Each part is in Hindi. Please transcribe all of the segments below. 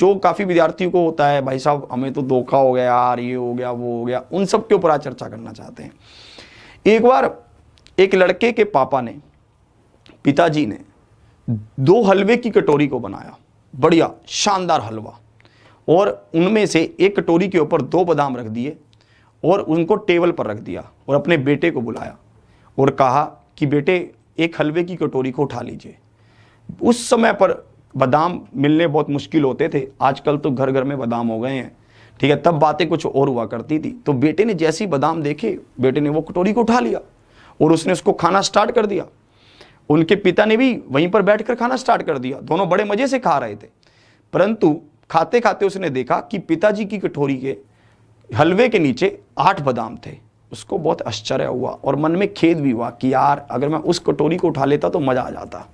जो काफ़ी विद्यार्थियों को होता है, भाई साहब हमें तो धोखा हो गया यार, ये हो गया वो हो गया, उन सब के ऊपर आज चर्चा करना चाहते हैं। एक बार एक लड़के के पापा ने, पिताजी ने 2 हलवे की कटोरी को बनाया, बढ़िया शानदार हलवा, और उनमें से एक कटोरी के ऊपर 2 बादाम रख दिए और उनको टेबल पर रख दिया और अपने बेटे को बुलाया और कहा कि बेटे एक हलवे की कटोरी को उठा लीजिए। उस समय पर बादाम मिलने बहुत मुश्किल होते थे, आजकल तो घर घर में बादाम हो गए हैं, ठीक है, तब बातें कुछ और हुआ करती थी। तो बेटे ने जैसे ही बादाम देखे, बेटे ने वो कटोरी को उठा लिया और उसने उसको खाना स्टार्ट कर दिया। उनके पिता ने भी वहीं पर बैठकर खाना स्टार्ट कर दिया, दोनों बड़े मजे से खा रहे थे। परंतु खाते खाते उसने देखा कि पिताजी की कटोरी के हलवे के नीचे 8 बादाम थे। उसको बहुत आश्चर्य हुआ और मन में खेद भी हुआ कि यार अगर मैं उस कटोरी को उठा लेता तो मजा आ जाता।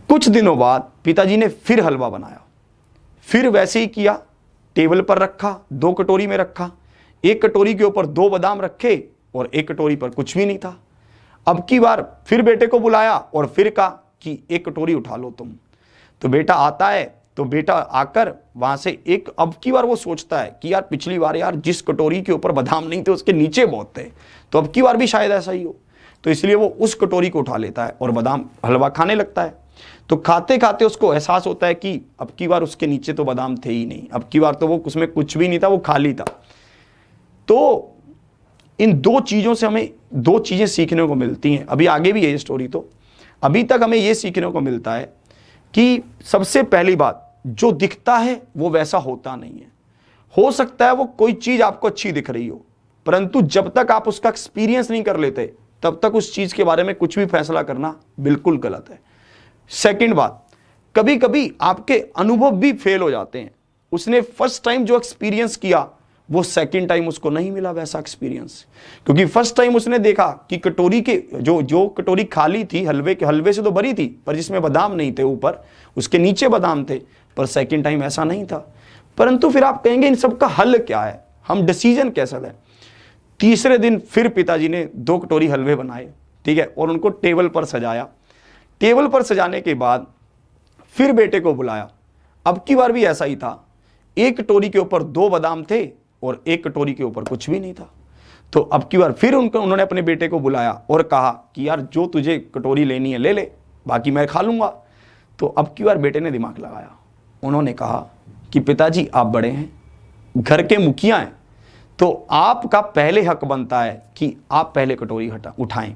कुछ दिनों बाद पिताजी ने फिर हलवा बनाया, फिर वैसे ही किया, टेबल पर रखा, 2 कटोरी में रखा, एक कटोरी के ऊपर 2 बादाम रखे और एक कटोरी पर कुछ भी नहीं था। अब की बार फिर बेटे को बुलाया और फिर कहा कि एक कटोरी उठा लो तुम। तो बेटा आता है, तो बेटा आकर वहां से एक, अब की बार वो सोचता है कि यार पिछली बार यार जिस कटोरी के ऊपर बादाम नहीं थे उसके नीचे बहुत थे, तो अब की बार भी शायद ऐसा ही हो। तो इसलिए वो उस कटोरी को उठा लेता है और बादाम हलवा खाने लगता है। तो खाते खाते उसको एहसास होता है कि अब की बार उसके नीचे तो बादाम थे ही नहीं, अब की बार तो वो उसमें कुछ भी नहीं था, वो खाली था। तो इन 2 चीज़ों से हमें 2 चीज़ें सीखने को मिलती हैं। अभी आगे भी है ये स्टोरी, तो अभी तक हमें ये सीखने को मिलता है कि सबसे पहली बात, जो दिखता है वो वैसा होता नहीं है। हो सकता है वो कोई चीज़ आपको अच्छी दिख रही हो, परंतु जब तक आप उसका एक्सपीरियंस नहीं कर लेते तब तक उस चीज़ के बारे में कुछ भी फैसला करना बिल्कुल गलत है। सेकंड बात, कभी कभी आपके अनुभव भी फेल हो जाते हैं। उसने फर्स्ट टाइम जो एक्सपीरियंस किया वो सेकंड टाइम उसको नहीं मिला वैसा एक्सपीरियंस, क्योंकि फर्स्ट टाइम उसने देखा कि कटोरी के जो कटोरी खाली थी, हलवे से तो भरी थी पर जिसमें बादाम नहीं थे, ऊपर उसके नीचे बादाम थे, पर सेकंड टाइम ऐसा नहीं था। परंतु फिर आप कहेंगे इन सब का हल क्या है, हम डिसीजन कैसा लें। तीसरे दिन फिर पिताजी ने 2 कटोरी हलवे बनाए, ठीक है, और उनको टेबल पर सजाया। टेबल पर सजाने के बाद फिर बेटे को बुलाया। अब की बार भी ऐसा ही था, एक कटोरी के ऊपर 2 बादाम थे और एक कटोरी के ऊपर कुछ भी नहीं था। तो अब की बार फिर उन्होंने अपने बेटे को बुलाया और कहा कि यार जो तुझे कटोरी लेनी है ले ले, बाकी मैं खा लूंगा। तो अब की बार बेटे ने दिमाग लगाया, उन्होंने कहा कि पिताजी आप बड़े हैं, घर के मुखिया हैं, तो आपका पहले हक बनता है कि आप पहले कटोरी उठाएं।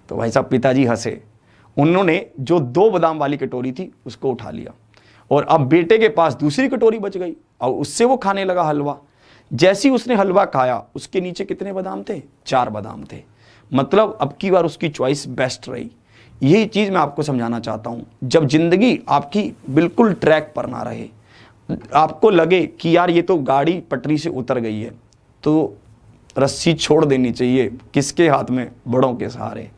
तो भाई साहब पिताजी हंसे, उन्होंने जो 2 बादाम वाली कटोरी थी उसको उठा लिया और अब बेटे के पास दूसरी कटोरी बच गई और उससे वो खाने लगा हलवा। जैसे ही उसने हलवा खाया उसके नीचे कितने बादाम थे? 4 बादाम थे। मतलब अब की बार उसकी चॉइस बेस्ट रही। यही चीज़ मैं आपको समझाना चाहता हूँ। जब जिंदगी आपकी बिल्कुल ट्रैक पर ना रहे, आपको लगे कि यार ये तो गाड़ी पटरी से उतर गई है, तो रस्सी छोड़ देनी चाहिए। किसके हाथ में? बड़ों के सहारे,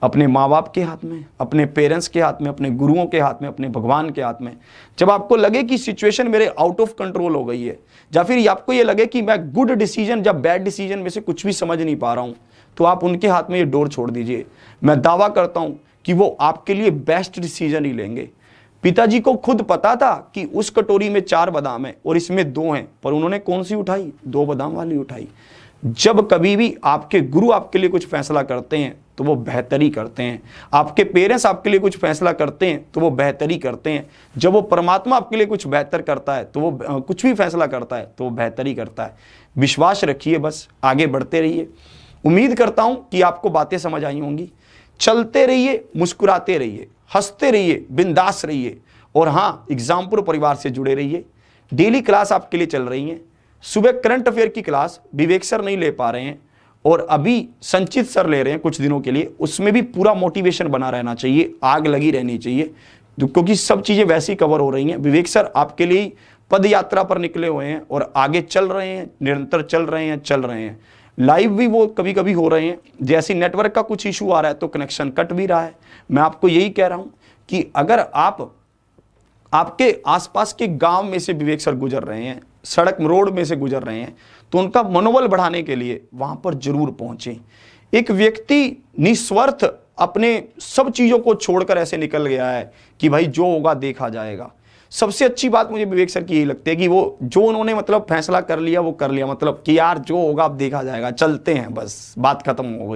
अपने माँ बाप के हाथ में, अपने पेरेंट्स के हाथ में, अपने गुरुओं के हाथ में, अपने भगवान के हाथ में। जब आपको लगे कि सिचुएशन मेरे आउट ऑफ कंट्रोल हो गई है, या फिर आपको ये लगे कि मैं गुड डिसीजन या बैड डिसीजन में से कुछ भी समझ नहीं पा रहा हूँ, तो आप उनके हाथ में ये डोर छोड़ दीजिए। मैं दावा करता हूँ कि वो आपके लिए बेस्ट डिसीजन ही लेंगे। पिताजी को खुद पता था कि उस कटोरी में 4 बादाम है और इसमें 2 हैं, पर उन्होंने कौन सी उठाई? 2 बादाम वाली उठाई। जब कभी भी आपके गुरु आपके लिए कुछ फैसला करते हैं तो वो बेहतरी करते हैं। आपके पेरेंट्स आपके लिए कुछ फैसला करते हैं तो वो बेहतरी करते हैं। जब वो परमात्मा आपके लिए कुछ बेहतर करता है तो वो कुछ भी फैसला करता है तो वो बेहतरी करता है। विश्वास रखिए, बस आगे बढ़ते रहिए। उम्मीद करता हूं कि आपको बातें समझ आई होंगी। चलते रहिए, मुस्कुराते रहिए, हंसते रहिए, बिंदास रहिए और हाँ, एग्जामपुर परिवार से जुड़े रहिए। डेली क्लास आपके लिए चल रही है। सुबह करंट अफेयर की क्लास विवेक सर नहीं ले पा रहे हैं और अभी संचित सर ले रहे हैं कुछ दिनों के लिए। उसमें भी पूरा मोटिवेशन बना रहना चाहिए, आग लगी रहनी चाहिए, क्योंकि सब चीज़ें वैसी कवर हो रही हैं। विवेक सर आपके लिए पद यात्रा पर निकले हुए हैं और आगे चल रहे हैं, निरंतर चल रहे हैं। लाइव भी वो कभी कभी हो रहे हैं। जैसे नेटवर्क का कुछ इशू आ रहा है तो कनेक्शन कट भी रहा है। मैं आपको यही कह रहा हूँ कि अगर आपके आसपास के गांव में से विवेक सर गुजर रहे हैं, सड़क रोड में से गुजर रहे हैं, तो उनका मनोबल बढ़ाने के लिए वहां पर जरूर पहुंचें। एक व्यक्ति निस्वार्थ अपने सब चीज़ों को छोड़कर ऐसे निकल गया है कि भाई जो होगा देखा जाएगा। सबसे अच्छी बात मुझे विवेक सर की यही लगती है कि वो जो उन्होंने मतलब फैसला कर लिया वो कर लिया, मतलब कि यार जो होगा अब देखा जाएगा, चलते हैं बस, बात खत्म हो गई।